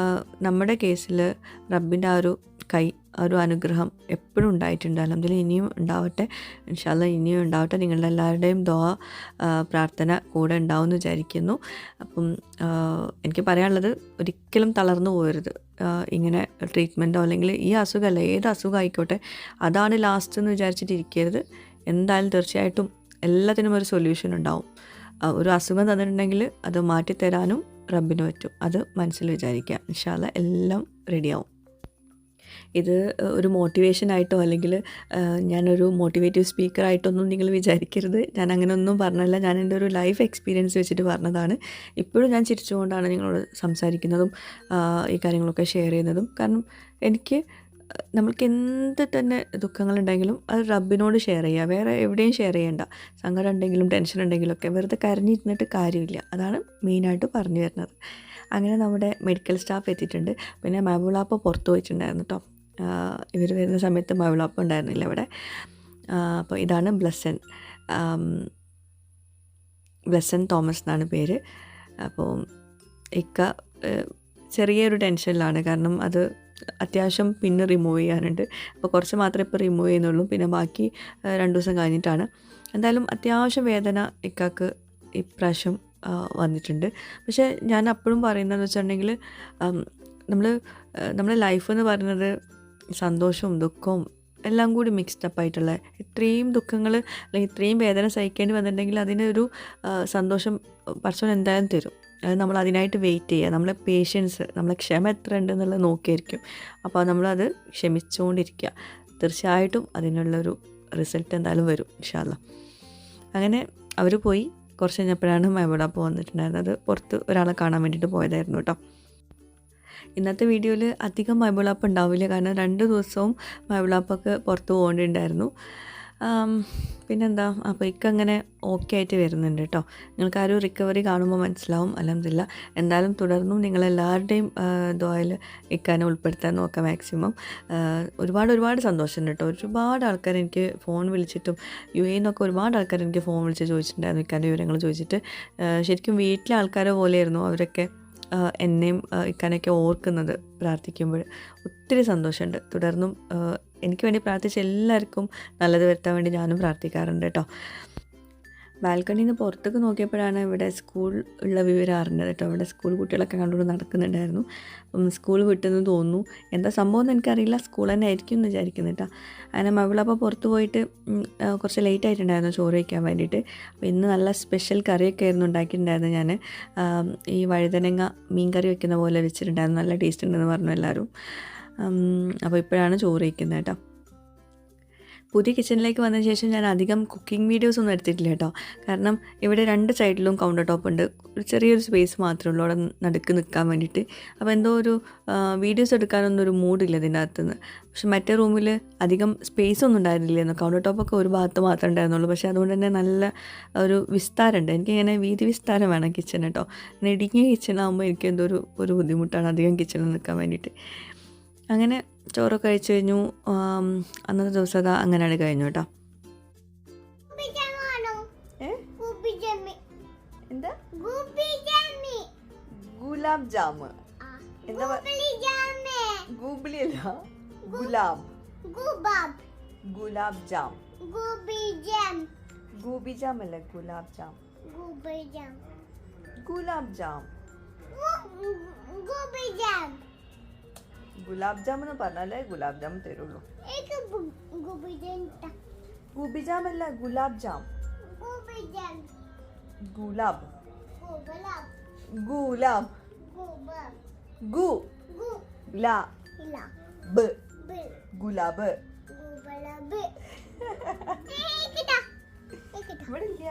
നമ്മുടെ കേസിൽ റബ്ബിൻ്റെ ആ ഒരു കൈ, ആ ഒരു അനുഗ്രഹം എപ്പോഴും ഉണ്ടായിട്ടുണ്ട്. അൽഹംദുലില്ലാ ഇനിയും ഉണ്ടാവട്ടെ, ഇൻഷാ അല്ലാ ഇനിയും ഉണ്ടാവട്ടെ. നിങ്ങളുടെ എല്ലാവരുടെയും ദുആ പ്രാർത്ഥന കൂടെ ഉണ്ടാവുമെന്ന് വിചാരിക്കുന്നു. അപ്പം എനിക്ക് പറയാനുള്ളത്, ഒരിക്കലും തളർന്നു പോകരുത്. ഇങ്ങനെ ട്രീറ്റ്മെൻറ്റോ അല്ലെങ്കിൽ ഈ അസുഖമല്ല, ഏത് അസുഖം ആയിക്കോട്ടെ അതാണ് ലാസ്റ്റ് എന്ന് വിചാരിച്ചിട്ടിരിക്കരുത്. എന്തായാലും തീർച്ചയായിട്ടും എല്ലാത്തിനും ഒരു സൊല്യൂഷൻ ഉണ്ടാവും. ഒരു അസുഖം തന്നിട്ടുണ്ടെങ്കിൽ അത് മാറ്റിത്തരാനും റബ്ബിന് പറ്റും. അത് മനസ്സിൽ വിചാരിക്കുക. ഇൻഷാ അല്ലാ എല്ലാം റെഡിയാവും. ഇത് ഒരു മോട്ടിവേഷനായിട്ടോ അല്ലെങ്കിൽ ഞാനൊരു മോട്ടിവേറ്റീവ് സ്പീക്കറായിട്ടൊന്നും നിങ്ങൾ വിചാരിക്കരുത്. ഞാൻ അങ്ങനെയൊന്നും പറഞ്ഞല്ല. ഞാൻ എൻ്റെ ഒരു ലൈഫ് എക്സ്പീരിയൻസ് വെച്ചിട്ട് പറഞ്ഞതാണ്. ഇപ്പോഴും ഞാൻ ചിരിച്ചുകൊണ്ടാണ് നിങ്ങളോട് സംസാരിക്കുന്നതും ഈ കാര്യങ്ങളൊക്കെ ഷെയർ ചെയ്യുന്നതും. കാരണം എനിക്ക് നമ്മൾക്ക് എന്ത് തന്നെ ദുഃഖങ്ങളുണ്ടെങ്കിലും അത് റബ്ബിനോട് ഷെയർ ചെയ്യുക, വേറെ എവിടെയും ഷെയർ ചെയ്യേണ്ട. സങ്കടം ഉണ്ടെങ്കിലും ടെൻഷൻ ഉണ്ടെങ്കിലൊക്കെ വെറുതെ കരഞ്ഞിരുന്നിട്ട് കാര്യമില്ല. അതാണ് മെയിനായിട്ട് പറഞ്ഞു തരുന്നത്. അങ്ങനെ നമ്മുടെ മെഡിക്കൽ സ്റ്റാഫ് എത്തിയിട്ടുണ്ട്. പിന്നെ മൈബുളാപ്പ പുറത്ത് പോയിട്ടുണ്ടായിരുന്നു കേട്ടോ. ഇവർ വരുന്ന സമയത്ത് മൈബുളാപ്പ ഉണ്ടായിരുന്നില്ല ഇവിടെ. അപ്പോൾ ഇതാണ് ബ്ലെസ്സൻ തോമസ് എന്നാണ് പേര്. അപ്പോൾ ഇക്ക ചെറിയൊരു ടെൻഷനിലാണ്. കാരണം അത് അത്യാവശ്യം പിന്നെ റിമൂവ് ചെയ്യാനുണ്ട്. അപ്പോൾ കുറച്ച് മാത്രമേ ഇപ്പോൾ റിമൂവ് ചെയ്യുന്നുള്ളൂ. പിന്നെ ബാക്കി 2 ദിവസം കഴിഞ്ഞിട്ടാണ്. എന്തായാലും അത്യാവശ്യം വേദന ഇക്കാക്ക് ഇപ്രാവശ്യം വന്നിട്ടുണ്ട്. പക്ഷേ ഞാൻ അപ്പോഴും പറയുന്നതെന്ന് വെച്ചിട്ടുണ്ടെങ്കിൽ നമ്മുടെ ലൈഫ് എന്ന് പറയുന്നത് സന്തോഷവും ദുഃഖവും എല്ലാം കൂടി മിക്സ്ഡപ്പ് ആയിട്ടുള്ള, ഇത്രയും ദുഃഖങ്ങൾ അല്ലെങ്കിൽ ഇത്രയും വേദന സഹിക്കേണ്ടി വന്നിട്ടുണ്ടെങ്കിൽ അതിനൊരു സന്തോഷം പടച്ചോൻ എന്തായാലും തരും. അത് നമ്മൾ അതിനായിട്ട് വെയിറ്റ് ചെയ്യുക. നമ്മളെ പേഷ്യൻസ്, നമ്മളെ ക്ഷമ എത്ര ഉണ്ടെന്നുള്ളത് നോക്കിയായിരിക്കും. അപ്പോൾ നമ്മളത് ക്ഷമിച്ചുകൊണ്ടിരിക്കുക. തീർച്ചയായിട്ടും അതിനുള്ളൊരു റിസൾട്ട് എന്തായാലും വരും ഇൻഷാ അല്ലാ. അങ്ങനെ അവർ പോയി. കുറച്ച് കഴിഞ്ഞപ്പോഴാണ് മൈബുളാപ്പ വന്നിട്ടുണ്ടായിരുന്നത്. പുറത്ത് ഒരാളെ കാണാൻ വേണ്ടിയിട്ട് പോയതായിരുന്നു കേട്ടോ. ഇന്നത്തെ വീഡിയോയിൽ അധികം മൈബിളാപ്പ് ഉണ്ടാവില്ല, കാരണം 2 ദിവസവും മൈബിളാപ്പൊക്കെ പുറത്ത് പോകേണ്ടിണ്ടായിരുന്നു. പിന്നെന്താ, അപ്പോൾ ഇക്കങ്ങനെ ഓക്കെ ആയിട്ട് വരുന്നുണ്ട് കേട്ടോ. നിങ്ങൾക്ക് ആ ഒരു റിക്കവറി കാണുമ്പോൾ മനസ്സിലാവും. അൽഹംദുലില്ലാ. എന്തായാലും തുടർന്നും നിങ്ങളെല്ലാവരുടെയും ദുആയിൽ ഇക്കാനെ ഉൾപ്പെടുത്താൻ നോക്കാം മാക്സിമം. ഒരുപാട് സന്തോഷമുണ്ട് കേട്ടോ. ഒരുപാട് ആൾക്കാർ എനിക്ക് ഫോൺ വിളിച്ചിട്ടും UAE നിന്നൊക്കെ ഒരുപാട് ആൾക്കാർ എനിക്ക് ഫോൺ വിളിച്ച് ചോദിച്ചിട്ടുണ്ടായിരുന്നു ഇക്കാൻ്റെ വിവരങ്ങൾ ചോദിച്ചിട്ട്. ശരിക്കും വീട്ടിലെ ആൾക്കാരെ പോലെയായിരുന്നു അവരൊക്കെ എന്നെയും ഇക്കാനൊക്കെ ഓർക്കുന്നത് പ്രാർത്ഥിക്കുമ്പോൾ. ഒത്തിരി സന്തോഷമുണ്ട്. തുടർന്നും എനിക്ക് വേണ്ടി പ്രാർത്ഥിച്ച എല്ലാവർക്കും നല്ലത് വരുത്താൻ വേണ്ടി ഞാനും പ്രാർത്ഥിക്കാറുണ്ട് കേട്ടോ. ബാൽക്കണിയിൽ നിന്ന് പുറത്തേക്ക് നോക്കിയപ്പോഴാണ് ഇവിടെ സ്കൂൾ ഉള്ള വിവരം അറിഞ്ഞത് കേട്ടോ. ഇവിടെ സ്കൂൾ കുട്ടികളൊക്കെ കണ്ടുകൊണ്ട് നടക്കുന്നുണ്ടായിരുന്നു. സ്കൂൾ വിട്ടെന്ന് തോന്നുന്നു. എന്താ സംഭവം എന്ന് എനിക്കറിയില്ല. സ്കൂൾ തന്നെ ആയിരിക്കും എന്ന് വിചാരിക്കുന്നു കേട്ടോ. അങ്ങനെ മകളപ്പോൾ പുറത്ത് പോയിട്ട് കുറച്ച് ലേറ്റ് ആയിട്ടുണ്ടായിരുന്നു ചോറ് വയ്ക്കാൻ വേണ്ടിയിട്ട്. അപ്പോൾ ഇന്ന് നല്ല സ്പെഷ്യൽ കറിയൊക്കെ ആയിരുന്നു ഉണ്ടാക്കിയിട്ടുണ്ടായിരുന്നു. ഞാൻ ഈ വഴുതനങ്ങ മീൻ കറി വെക്കുന്ന പോലെ വെച്ചിട്ടുണ്ടായിരുന്നു. നല്ല ടേസ്റ്റ് ഉണ്ടെന്ന് പറഞ്ഞു എല്ലാവരും. അപ്പോൾ ഇപ്പോഴാണ് ചോറ് വയ്ക്കുന്നത് കേട്ടോ. പുതിയ കിച്ചണിലേക്ക് വന്നതിന് ശേഷം ഞാൻ അധികം കുക്കിംഗ് വീഡിയോസ് ഒന്നും എടുത്തിട്ടില്ല കേട്ടോ. കാരണം ഇവിടെ 2 സൈഡിലും കൗണ്ടർ ടോപ്പ് ഉണ്ട്. ഒരു ചെറിയൊരു സ്പേസ് മാത്രമേ ഉള്ളൂ അവിടെ നടുക്ക് നിൽക്കാൻ വേണ്ടിയിട്ട്. അപ്പോൾ എന്തോ ഒരു വീഡിയോസ് എടുക്കാനൊന്നും ഒരു മൂഡില്ല ഇതിൻ്റെ അകത്തുനിന്ന്. പക്ഷെ മറ്റേ റൂമിൽ അധികം സ്പേസ് ഒന്നും ഉണ്ടായിരുന്നില്ലായിരുന്നു. കൗണ്ടർ ടോപ്പൊക്കെ ഒരു ഭാഗത്ത് മാത്രമേ ഉണ്ടായിരുന്നുള്ളൂ. പക്ഷേ അതുകൊണ്ട് തന്നെ നല്ല ഒരു വിസ്താരമുണ്ട്. എനിക്കിങ്ങനെ വീതി വിസ്താരം വേണം കിച്ചൺ കേട്ടോ. അങ്ങനെ ഇടുങ്ങിയ കിച്ചണാകുമ്പോൾ എനിക്ക് എന്തോ ഒരു ബുദ്ധിമുട്ടാണ് അധികം കിച്ചണിൽ നിൽക്കാൻ വേണ്ടിയിട്ട്. അങ്ങനെ ചോറൊക്കെ കഴിച്ചു കഴിഞ്ഞു. അന്നത്തെ ദിവസം അതാ അങ്ങനെയാണ് കഴിഞ്ഞു കേട്ടോ. എന്താ ഗുലാബ് ജാമ്? എന്താ ഗൂബിലി അല്ല, ഗുലാബ് ജാം. ഗൂബി ജാം അല്ല, gulab jam. Gulab jam gulab jam എന്ന് പറഞ്ഞാലേ ഗുലാബ് ജാം തരുള്ളൂ. ഗൂബി ജാം അല്ല, ഗുലാബ് ജാം. ഗുലാബ് ഗുലാബ് ഗുലാബ് ഗുലാബ്. ഇവിടെ ഇല്ല,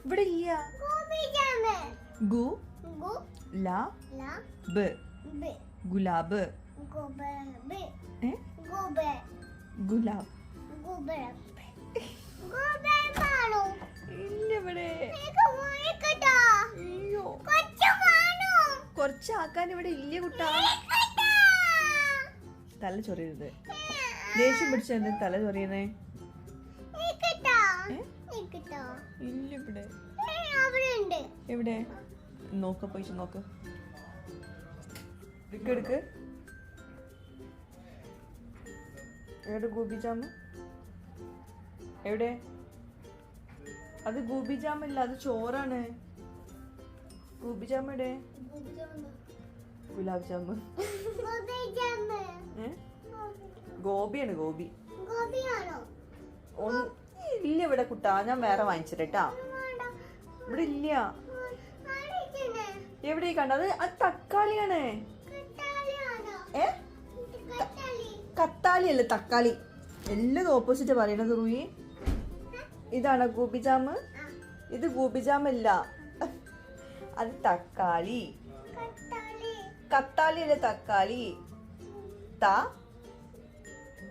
ഇവിടെ ഇല്ല. ഗുലാബ് ഗുലാബ് ഗുലാബ് ഇല്ല ഇവിടെ. കുറച്ചാക്കാൻ ഇവിടെ ഇല്ല കുട്ടാ. തല ചൊറിയരുത്. ദേഷ്യം പിടിച്ച തല ചൊറിയുന്നേ. ഇല്ല ഇവിടെ. എവിടെ നോക്ക, പോയിട്ട് നോക്ക്. എടുക്ക്. എവിടെ ഗോബി ജാമ്? എവിടെ? അത് ഗോബി ജാമല്ല, അത് ചോറാണ്. ഗോബി ജാം എവിടെ? ഗുലാബ് ജാമ്. ഗോപിയാണ്, ഗോപി. ഇല്ല ഇവിടെ കുട്ടാ. ഞാൻ വേറെ വാങ്ങിച്ചിട്ടാ. ഇവിടെ ഇല്ല. എവിടെ കണ്ടത്? അത് തക്കാളിയാണ്. കത്താളി അല്ല, തക്കാളി. എല്ലാം ഓപ്പോസിറ്റ് പറയണത് റൂയി. ഇതാണ് ഗോബി ജാമ്. ഇത് ഗോബി ജാമല്ല, അത് തക്കാളി. കത്താളി അല്ല, തക്കാളി.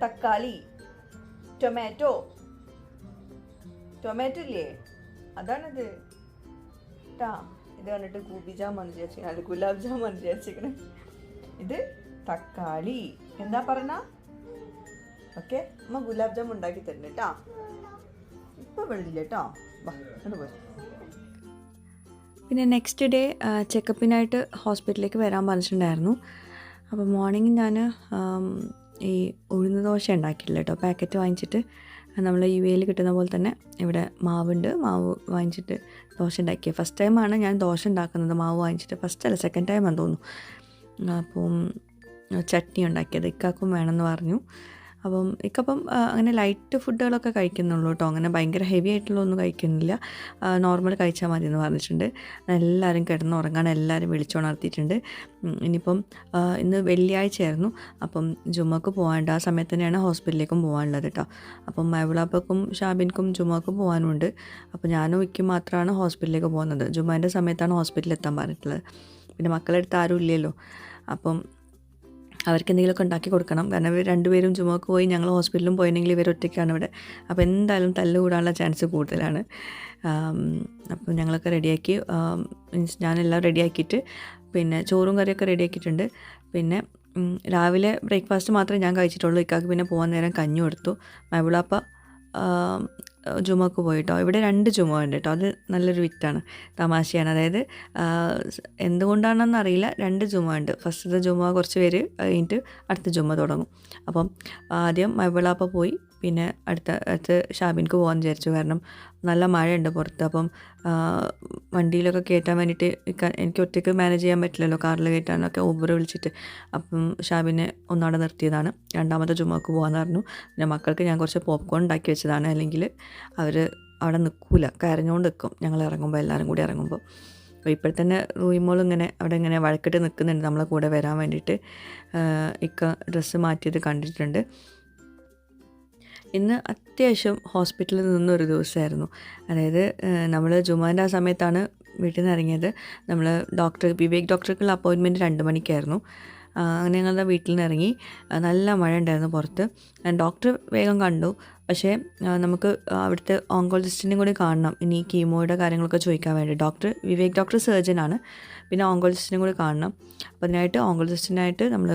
തക്കാളി. ടൊമാറ്റോ ഇല്ലേ, അതാണിത് ട്ടാ. ഇത് കണ്ടിട്ട് ഗോബി ജാം ആണ് വിചാരിച്ചിരിക്കണേ, അത് ഗുലാബ് ജാം ആണ് വിചാരിച്ചിരിക്കണേ. ഇത് തക്കാളി. എന്താ പറഞ്ഞ? ഓക്കെ, അമ്മ ഗുലാബ് ജാം ഉണ്ടാക്കി തരുന്നുണ്ട് കേട്ടോ. ഇപ്പൊ വെള്ളില്ല കേട്ടോ. പോയി. പിന്നെ നെക്സ്റ്റ് ഡേ ചെക്കപ്പിനായിട്ട് ഹോസ്പിറ്റലിലേക്ക് വരാൻ പറഞ്ഞിട്ടുണ്ടായിരുന്നു. അപ്പോൾ മോർണിംഗ് ഞാൻ ഈ ഉഴുന്ന് ദോശ ഉണ്ടാക്കിയില്ല കേട്ടോ. പാക്കറ്റ് വാങ്ങിച്ചിട്ട് നമ്മൾ UAE കിട്ടുന്ന പോലെ തന്നെ ഇവിടെ മാവുണ്ട്. മാവ് വാങ്ങിച്ചിട്ട് ദോശ ഉണ്ടാക്കിയത്. ഫസ്റ്റ് ടൈമാണ് ഞാൻ ദോശ ഉണ്ടാക്കുന്നത് മാവ് വാങ്ങിച്ചിട്ട്. ഫസ്റ്റ് അല്ല, സെക്കൻഡ് ടൈമാണെന്ന് തോന്നുന്നു. അപ്പം ചട്നി ഉണ്ടാക്കിയത് ഇക്കാക്കും വേണമെന്ന് പറഞ്ഞു. അപ്പം ഇക്കപ്പം അങ്ങനെ ലൈറ്റ് ഫുഡുകളൊക്കെ കഴിക്കുന്നുള്ളൂ കേട്ടോ. അങ്ങനെ ഭയങ്കര ഹെവി ആയിട്ടുള്ളതൊന്നും കഴിക്കുന്നില്ല. നോർമൽ കഴിച്ചാൽ മതി എന്ന് പറഞ്ഞിട്ടുണ്ട്. എല്ലാവരും കിടന്നുറങ്ങാൻ എല്ലാവരും വിളിച്ചുണർത്തിയിട്ടുണ്ട്. ഇനിയിപ്പം ഇന്ന് വെള്ളിയാഴ്ചയായിരുന്നു. അപ്പം ജുമ്മക്ക് പോകാണ്ട് ആ സമയത്ത് തന്നെയാണ് ഹോസ്പിറ്റലിലേക്കും പോകാനുള്ളത് കേട്ടോ. അപ്പം മൈബിളാപ്പക്കും ഷാബിൻക്കും ജുമ്മക്ക് പോകാനുണ്ട്. അപ്പോൾ ഞാനും വിക്കും മാത്രമാണ് ഹോസ്പിറ്റലിലേക്ക് പോകുന്നത്. ജുമ്മാൻ്റെ സമയത്താണ് ഹോസ്പിറ്റലിൽ എത്താൻ പറഞ്ഞിട്ടുള്ളത്. പിന്നെ മക്കളെടുത്ത് ആരും ഇല്ലല്ലോ. അപ്പം അവർക്ക് എന്തെങ്കിലുമൊക്കെ ഉണ്ടാക്കി കൊടുക്കണം. കാരണം ഇവർ രണ്ടുപേരും ജുമക്ക് പോയി ഞങ്ങൾ ഹോസ്പിറ്റലിലും പോയിട്ടുണ്ടെങ്കിൽ ഇവർ ഒറ്റയ്ക്കാണ് ഇവിടെ. അപ്പോൾ എന്തായാലും തല്ല് കൂടാനുള്ള ചാൻസ് കൂടുതലാണ്. അപ്പം ഞങ്ങളൊക്കെ റെഡിയാക്കി, മീൻസ് ഞാനെല്ലാം റെഡിയാക്കിയിട്ട് പിന്നെ ചോറും കറിയൊക്കെ റെഡിയാക്കിയിട്ടുണ്ട്. പിന്നെ രാവിലെ ബ്രേക്ക്ഫാസ്റ്റ് മാത്രമേ ഞാൻ കഴിച്ചിട്ടുള്ളൂ. ഇക്കാക്ക് പിന്നെ പോകാൻ നേരം കഞ്ഞി കൊടുത്തു. മൈബിളാപ്പ ജുമക്ക് പോയിട്ടോ. ഇവിടെ 2 ജുമ ഉണ്ട് കേട്ടോ. അത് നല്ലൊരു വിറ്റാണ്, തമാശയാണ്. അതായത് എന്തുകൊണ്ടാണെന്നറിയില്ല, 2 ജുമ ഉണ്ട്. ഫസ്റ്റത്തെ ജുമ കുറച്ച് പേര് കഴിഞ്ഞിട്ട് അടുത്ത ജുമ തുടങ്ങും. അപ്പം ആദ്യം മൈബിളാപ്പ പോയി, പിന്നെ അടുത്ത് ഷാബിൻക്ക് പോകാൻ വിചാരിച്ചു. കാരണം നല്ല മഴയുണ്ട് പുറത്ത്. അപ്പം വണ്ടിയിലൊക്കെ കയറ്റാൻ വേണ്ടിയിട്ട് എനിക്ക് ഒറ്റയ്ക്ക് മാനേജ് ചെയ്യാൻ പറ്റില്ലല്ലോ, കാറിൽ കയറ്റാനൊക്കെ ഊബർ വിളിച്ചിട്ട്. അപ്പം ഷാബിനെ ഒന്നവിടെ നിർത്തിയതാണ്. രണ്ടാമത്തെ ജുമക്ക് പോകാമെന്ന് പറഞ്ഞു. പിന്നെ മക്കൾക്ക് ഞാൻ കുറച്ച് പോപ്കോൺ ഉണ്ടാക്കി വെച്ചതാണ്. അല്ലെങ്കിൽ അവർ അവിടെ നിൽക്കില്ല, കരഞ്ഞുകൊണ്ട് നിൽക്കും ഞങ്ങൾ ഇറങ്ങുമ്പോൾ, എല്ലാവരും കൂടി ഇറങ്ങുമ്പോൾ. അപ്പോൾ ഇപ്പോഴത്തന്നെ റൂയിമോൾ ഇങ്ങനെ വഴക്കിട്ട് നിൽക്കുന്നുണ്ട് നമ്മളെ കൂടെ വരാൻ വേണ്ടിയിട്ട്. ഇക്ക ഡ്രസ്സ് മാറ്റിയത് കണ്ടിട്ടുണ്ട്. ഇന്ന് അത്യാവശ്യം ഹോസ്പിറ്റലിൽ നിന്നൊരു ദിവസമായിരുന്നു. അതായത് നമ്മൾ ജുമാൻ്റെ ആ സമയത്താണ് വീട്ടിൽ നിന്ന് ഇറങ്ങിയത്. നമ്മൾ വിവേക് ഡോക്ടർക്കുള്ള അപ്പോയിൻമെൻറ്റ് 2 മണിക്കായിരുന്നു. അങ്ങനെ ഞങ്ങളുടെ വീട്ടിൽ നിന്ന് ഇറങ്ങി. നല്ല മഴ ഉണ്ടായിരുന്നു പുറത്ത്. ഡോക്ടർ വേഗം കണ്ടു. പക്ഷേ നമുക്ക് അവിടുത്തെ ഓങ്കോളജിസ്റ്റിനെയും കൂടി കാണണം, ഇനി കീമോയുടെ കാര്യങ്ങളൊക്കെ ചോദിക്കാൻ വേണ്ടി. വിവേക് ഡോക്ടർ സർജനാണ്. പിന്നെ ഓങ്കോളജിസ്റ്റിനെയും കൂടി കാണണം. അപ്പോൾ അതിനായിട്ട് ഓങ്കോളജിസ്റ്റിനായിട്ട് നമ്മൾ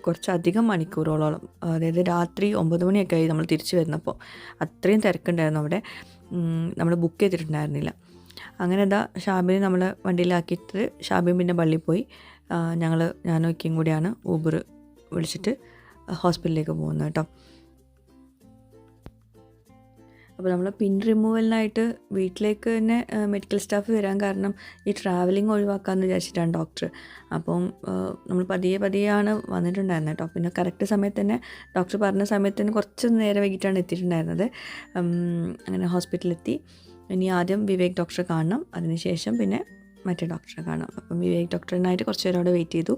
കുറച്ചധികം മണിക്കൂറോളം, അതായത് രാത്രി 9 മണിയൊക്കെ ആയി നമ്മൾ തിരിച്ചു വരുന്നപ്പോൾ. അത്രയും തിരക്കുണ്ടായിരുന്നു അവിടെ. നമ്മൾ ബുക്ക് ചെയ്തിട്ടുണ്ടായിരുന്നില്ല. അങ്ങനെ ഷാബിനെ നമ്മൾ വണ്ടിയിലാക്കിയിട്ട് ഷാബിൻ പിന്നെ പള്ളിയിൽ പോയി. ഞാനും ഒക്കെയും കൂടിയാണ് ഊബർ വിളിച്ചിട്ട് ഹോസ്പിറ്റലിലേക്ക് പോകുന്നത് കേട്ടോ. അപ്പോൾ നമ്മൾ പിൻ റിമൂവലിനായിട്ട് വീട്ടിലേക്ക് തന്നെ മെഡിക്കൽ സ്റ്റാഫ് വരാൻ കാരണം ഈ ട്രാവലിംഗ് ഒഴിവാക്കാമെന്ന് വിചാരിച്ചിട്ടാണ് ഡോക്ടർ. അപ്പം നമ്മൾ പതിയെയാണ് വന്നിട്ടുണ്ടായിരുന്നത് കേട്ടോ. പിന്നെ കറക്റ്റ് സമയത്ത് തന്നെ ഡോക്ടർ പറഞ്ഞ സമയത്ത് തന്നെ കുറച്ച് നേരം വൈകിട്ടാണ് എത്തിയിട്ടുണ്ടായിരുന്നത്. അങ്ങനെ ഹോസ്പിറ്റലിലെത്തി. ഇനി ആദ്യം വിവേക് ഡോക്ടറെ കാണണം, അതിനുശേഷം പിന്നെ മറ്റേ ഡോക്ടറെ കാണാം. അപ്പം വിവേക് ഡോക്ടറിനായിട്ട് കുറച്ച് നേരം അവിടെ വെയിറ്റ് ചെയ്തു.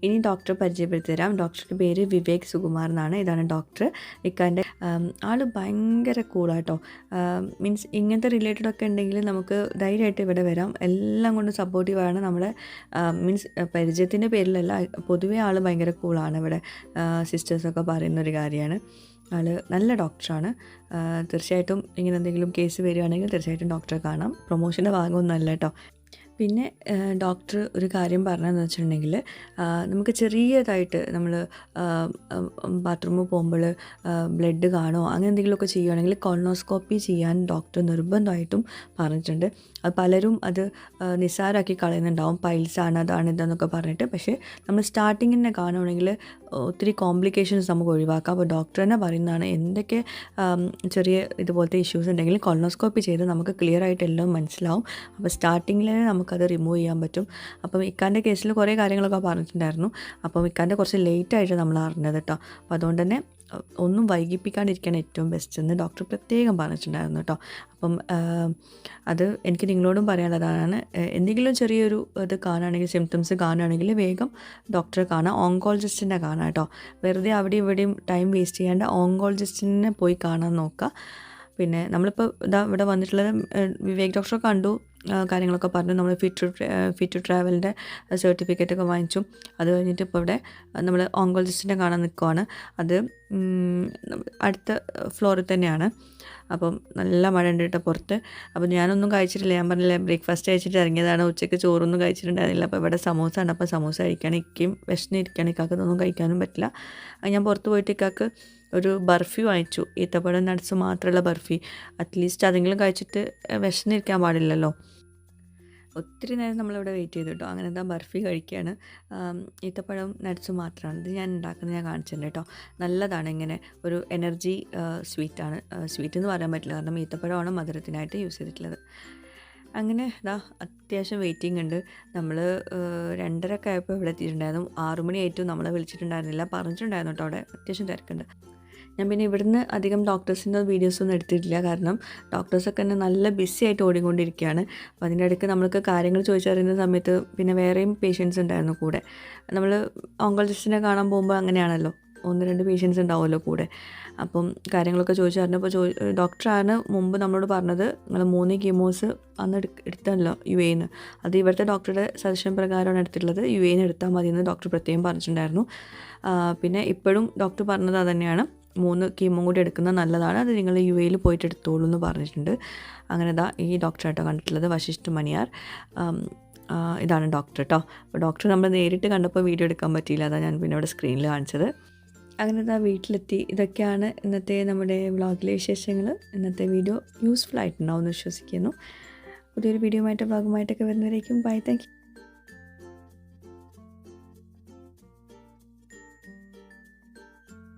ഇനി ഡോക്ടറെ പരിചയപ്പെടുത്തി തരാം. ഡോക്ടറുടെ പേര് വിവേക് സുകുമാർ എന്നാണ്. ഇതാണ് ഡോക്ടർ. ഇക്കാൻ്റെ ആൾ ഭയങ്കര കൂളാട്ടോ. മീൻസ് ഇങ്ങനത്തെ റിലേറ്റഡൊക്കെ ഉണ്ടെങ്കിൽ നമുക്ക് ധൈര്യമായിട്ട് ഇവിടെ വരാം. എല്ലാം കൊണ്ട് സപ്പോർട്ടീവാണ്. നമ്മളെ മീൻസ് പരിചയത്തിൻ്റെ പേരിലല്ല, പൊതുവേ ആൾ ഭയങ്കര കൂളാണ്. ഇവിടെ സിസ്റ്റേഴ്സൊക്കെ പറയുന്നൊരു കാര്യമാണ്. ആൾ നല്ല ഡോക്ടറാണ്. തീർച്ചയായിട്ടും ഇങ്ങനെ എന്തെങ്കിലും കേസ് വരികയാണെങ്കിൽ തീർച്ചയായിട്ടും ഡോക്ടറെ കാണാം. പ്രൊമോഷൻ്റെ ഭാഗമൊന്നുമല്ല കേട്ടോ. പിന്നെ ഡോക്ടർ ഒരു കാര്യം പറഞ്ഞതെന്ന് വെച്ചിട്ടുണ്ടെങ്കിൽ, നമുക്ക് ചെറിയതായിട്ട് നമ്മൾ ബാത്റൂമിൽ പോകുമ്പോൾ ബ്ലഡ് കാണോ അങ്ങനെ എന്തെങ്കിലുമൊക്കെ ചെയ്യുകയാണെങ്കിൽ കൊളോണോസ്കോപ്പി ചെയ്യാൻ ഡോക്ടർ നിർബന്ധമായിട്ടും പറഞ്ഞിട്ടുണ്ട്. അത് പലരും അത് നിസ്സാരമാക്കി കളയുന്നുണ്ടാവും, പൈൽസാണ് അതാണ് ഇതെന്നൊക്കെ പറഞ്ഞിട്ട്. പക്ഷേ നമ്മൾ സ്റ്റാർട്ടിങ്ങിൽ തന്നെ കാണുകയാണെങ്കിൽ ഒത്തിരി കോംപ്ലിക്കേഷൻസ് നമുക്ക് ഒഴിവാക്കാം. അപ്പോൾ ഡോക്ടർ തന്നെ പറയുന്നതാണ്, എന്തൊക്കെ ചെറിയ ഇതുപോലത്തെ ഇഷ്യൂസ് ഉണ്ടെങ്കിൽ കൊളോണോസ്കോപ്പി ചെയ്ത് നമുക്ക് ക്ലിയർ ആയിട്ട് എല്ലാം മനസ്സിലാവും. അപ്പോൾ സ്റ്റാർട്ടിങ്ങിൽ തന്നെ നമുക്കത് റിമൂവ് ചെയ്യാൻ പറ്റും. അപ്പം ഇക്കാൻ്റെ കേസിൽ കുറേ കാര്യങ്ങളൊക്കെ പറഞ്ഞിട്ടുണ്ടായിരുന്നു. അപ്പം ഇക്കാൻ്റെ കുറച്ച് ലേറ്റായിട്ട് നമ്മൾ അറിഞ്ഞത് കേട്ടോ. അപ്പോൾ അതുകൊണ്ട് തന്നെ ഒന്നും വൈകിപ്പിക്കാണ്ടിരിക്കാൻ ഏറ്റവും ബെസ്റ്റ് എന്ന് ഡോക്ടർ പ്രത്യേകം പറഞ്ഞിട്ടുണ്ടായിരുന്നു കേട്ടോ. അപ്പം അത് എനിക്ക് നിങ്ങളോടും പറയാനുള്ളതാണ്. എന്തെങ്കിലും ചെറിയൊരു ഇത് കാണുകയാണെങ്കിൽ, സിംറ്റംസ് കാണുകയാണെങ്കിൽ വേഗം ഡോക്ടറെ കാണാം, ഓങ്കോളജിസ്റ്റിനെ കാണാം കേട്ടോ. വെറുതെ അവിടെയും ഇവിടെയും ടൈം വേസ്റ്റ് ചെയ്യാണ്ട് ഓങ്കോളജിസ്റ്റിനെ പോയി കാണാൻ നോക്കുക. പിന്നെ നമ്മളിപ്പോൾ ഇവിടെ വന്നിട്ടുള്ളത് വിവേക് ഡോക്ടറെ കണ്ടു, കാര്യങ്ങളൊക്കെ പറഞ്ഞു. നമ്മൾ ഫിറ്റ് ടു ട്രാവലിൻ്റെ സർട്ടിഫിക്കറ്റൊക്കെ വാങ്ങിച്ചു. അത് കഴിഞ്ഞിട്ട് ഇപ്പോൾ ഇവിടെ നമ്മൾ ഓങ്കോളജിസ്റ്റിനെ കാണാൻ നിൽക്കുവാണ്. അത് അടുത്ത ഫ്ലോറിൽ തന്നെയാണ്. അപ്പം നല്ല മഴ ഉണ്ട് കേട്ടോ പുറത്ത്. അപ്പോൾ ഞാനൊന്നും കഴിച്ചിട്ടില്ല, ഞാൻ പറഞ്ഞില്ല ബ്രേക്ക്ഫാസ്റ്റ് കഴിച്ചിട്ട് ഇറങ്ങിയതാണ്. ഉച്ചയ്ക്ക് ചോറൊന്നും കഴിച്ചിട്ടുണ്ടായിരുന്നില്ല. അപ്പോൾ ഇവിടെ സമൂസ ഉണ്ട്. അപ്പോൾ സമൂസ കഴിക്കാൻ ഇക്കും വിശന്നിരിക്കുകയാണ്. ഇക്കാക്കൊന്നും കഴിക്കാനും പറ്റില്ല. ഞാൻ പുറത്ത് പോയിട്ട് ഇക്കാക്ക് ഒരു ബർഫി വാങ്ങിച്ചു, ഈത്തപ്പഴം നട്ട്സ് മാത്രമുള്ള ബർഫി. അറ്റ്ലീസ്റ്റ് അതെങ്കിലും കഴിച്ചിട്ട് വിശന്നിരിക്കാൻ പാടില്ലല്ലോ. ഒത്തിരി നേരം നമ്മളിവിടെ വെയിറ്റ് ചെയ്തു കേട്ടോ. അങ്ങനെ ബർഫി കഴിക്കുകയാണ്. ഈത്തപ്പഴം നട്ട്സ് മാത്രമാണ് ഇത് ഞാൻ ഉണ്ടാക്കുന്നത്, ഞാൻ കാണിച്ചിട്ടുണ്ട് കേട്ടോ. നല്ലതാണ്. ഇങ്ങനെ ഒരു എനർജി സ്വീറ്റാണ്. സ്വീറ്റ് എന്ന് പറയാൻ പറ്റില്ല, കാരണം ഈത്തപ്പഴമാണ് മധുരത്തിനായിട്ട് യൂസ് ചെയ്തിട്ടുള്ളത്. അങ്ങനെ അത്യാവശ്യം വെയിറ്റിംഗ് ഉണ്ട്. നമ്മൾ 2:30 ആയപ്പോൾ ഇവിടെ എത്തിയിട്ടുണ്ടായിരുന്നു. 6 മണിയായിട്ടും നമ്മളെ വിളിച്ചിട്ടുണ്ടായിരുന്നില്ല, പറഞ്ഞിട്ടുണ്ടായിരുന്നു കേട്ടോ. അവിടെ അത്യാവശ്യം തിരക്കുണ്ട്. ഞാൻ പിന്നെ ഇവിടുന്ന് അധികം ഡോക്ടേഴ്സിൻ്റെ വീഡിയോസൊന്നും എടുത്തിട്ടില്ല, കാരണം ഡോക്ടേഴ്സൊക്കെ തന്നെ നല്ല ബിസി ആയിട്ട് ഓടിക്കൊണ്ടിരിക്കുകയാണ്. അപ്പോൾ അതിൻ്റെ ഇടയ്ക്ക് നമ്മൾക്ക് കാര്യങ്ങൾ ചോദിച്ചറിയുന്ന സമയത്ത് പിന്നെ വേറെയും പേഷ്യൻസ് ഉണ്ടായിരുന്നു കൂടെ. നമ്മൾ ഓങ്കോളജിസ്റ്റിനെ കാണാൻ പോകുമ്പോൾ അങ്ങനെയാണല്ലോ, 1-2 പേഷ്യൻസ് ഉണ്ടാവുമല്ലോ കൂടെ. അപ്പം കാര്യങ്ങളൊക്കെ ചോദിച്ചറിഞ്ഞപ്പോൾ ഡോക്ടറാണ് മുമ്പ് നമ്മളോട് പറഞ്ഞത്, നിങ്ങൾ 3 കീമോസ് അന്ന് എടുത്തല്ലോ UAE-ന്ന്. അത് ഇവിടുത്തെ ഡോക്ടറുടെ സജഷൻ പ്രകാരമാണ് എടുത്തിട്ടുള്ളത്. UAE-ന്ന് എടുത്താൽ മതിയെന്ന് ഡോക്ടർ പ്രത്യേകം പറഞ്ഞിട്ടുണ്ടായിരുന്നു. പിന്നെ ഇപ്പോഴും ഡോക്ടർ പറഞ്ഞത് അതുതന്നെയാണ്, 3 കീമോ കൂടി എടുക്കുന്നത് നല്ലതാണ്, അത് നിങ്ങൾ UAE-ൽ പോയിട്ട് എടുത്തോളൂ എന്ന് പറഞ്ഞിട്ടുണ്ട്. അങ്ങനെ ഈ ഡോക്ടറായിട്ടോ കണ്ടിട്ടുള്ളത്, വശിഷ്ഠ് മണിയാർ. ഇതാണ് ഡോക്ടർ കേട്ടോ. അപ്പോൾ ഡോക്ടർ നമ്മൾ നേരിട്ട് കണ്ടപ്പോൾ വീഡിയോ എടുക്കാൻ പറ്റിയില്ല, അതാണ് ഞാൻ പിന്നെ ഇവിടെ സ്ക്രീനിൽ കാണിച്ചത്. അങ്ങനെ വീട്ടിലെത്തി. ഇതൊക്കെയാണ് ഇന്നത്തെ നമ്മുടെ വ്ളോഗിലെ വിശേഷങ്ങൾ. ഇന്നത്തെ വീഡിയോ യൂസ്ഫുൾ ആയിട്ടുണ്ടാവും എന്ന് വിശ്വസിക്കുന്നു. പുതിയൊരു വീഡിയോ ആയിട്ട് വ്ളോഗുമായിട്ടൊക്കെ വരുന്നവരേക്കും ബൈ, താങ്ക് യു.